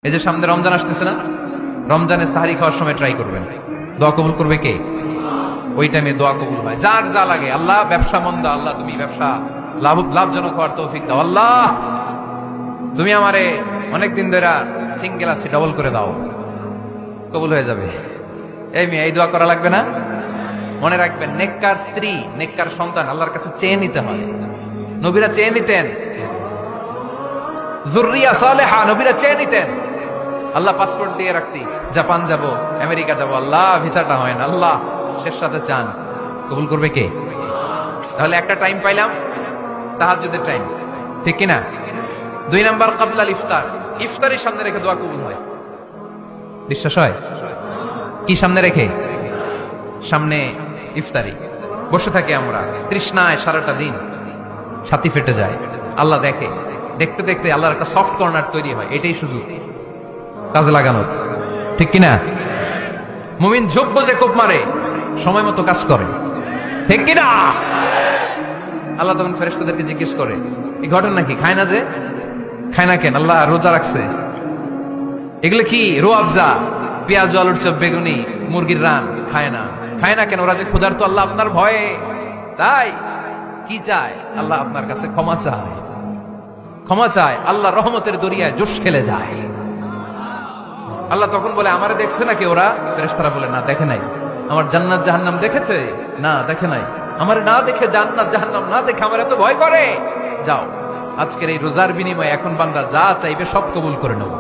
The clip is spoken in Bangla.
এই যে সামনে রমজান আসতেছে না, রমজানে সাহারি খাওয়ার সময় ট্রাই করবেন, দোয়া কবুল করবে কে? ওই টাইমে দোয়া কবুল হয়। যার যা লাগে, আল্লাহ ব্যবসা মন্দা, আল্লাহ তুমি ব্যবসা লাভজনক হওয়ার তৌফিক দাও, আল্লাহ তুমি আমারে অনেকদিন ধরে সিঙ্গেল আছি, ডবল করে দাও, কবুল হয়ে যাবে। এই মেয়ে, এই দোয়া করা লাগবে না? মনে রাখবেন, নেককার স্ত্রী, নেককার সন্তান আল্লাহর কাছে চেয়ে নিতে হয়। নবীরা চেয়ে নিতেন, যুররিয়া সালেহা নবীরা চেয়ে নিতেন। আল্লাহ পাসপোর্ট দিয়ে রাখছি, জাপান যাব, আমেরিকা যাব, আল্লাহ ভিসাটা হয় না, আল্লাহ শেষ সাথে চান, কবুল করবে কে? তাহলে একটা টাইম পাইলাম, তাহাজ্জুদের টাইম, ঠিক কিনা? 2 নাম্বার ক্বাবলাল ইফতার, ইফতারের সামনে রেখে দোয়া কবুল হয়। বিশ্বাস হয়? কি সামনে রেখে? সামনে ইফতারি, বসে থাকি আমরা তৃষ্ণায় সারাটা দিন, ছাতি ফেটে যায়, আল্লাহ দেখে, দেখতে দেখতে আল্লাহর একটা সফট কর্নার তৈরি হয়। এটাই সুযোগ কাজে লাগানোর, ঠিক কিনা? মুমিন ঝোপ বোঝে কোপ মারে, সময় মতো কাজ করে, ঠিক কিনা? আল্লাহ তখন ফেরেশতাদেরকে জিজ্ঞেস করে, এই ঘটনা কি? খায় না যে, খায় না কেন? আল্লাহ রোজা রাখছে, এগুলো কি? রোয়াবজা, পেঁয়াজ, আলুর চপ, বেগুনি, মুরগির রান, খায় না। খায় না কেন? ওরা যে ক্ষুধার্ত, আল্লাহ আপনার ভয়ে। তাই কি চায়? আল্লাহ আপনার কাছে ক্ষমা চায়, ক্ষমা চায়, আল্লাহ রহমতের দরিয়ায় জোশ খেলে যায়। আল্লাহ তখন বলে, আমারে দেখছে নাকি ওরা? ফেরেশতারা বলে, না দেখে নাই। আমার জান্নাত জাহান্নাম দেখেছে? না দেখে নাই। আমার না দেখে, জান্নাত জাহান্নাম না দেখে আমার এত ভয় করে? যাও, আজকের এই রোজার বিনিময়ে এখন বান্দা যা চাইবে সব কবুল করে নেব।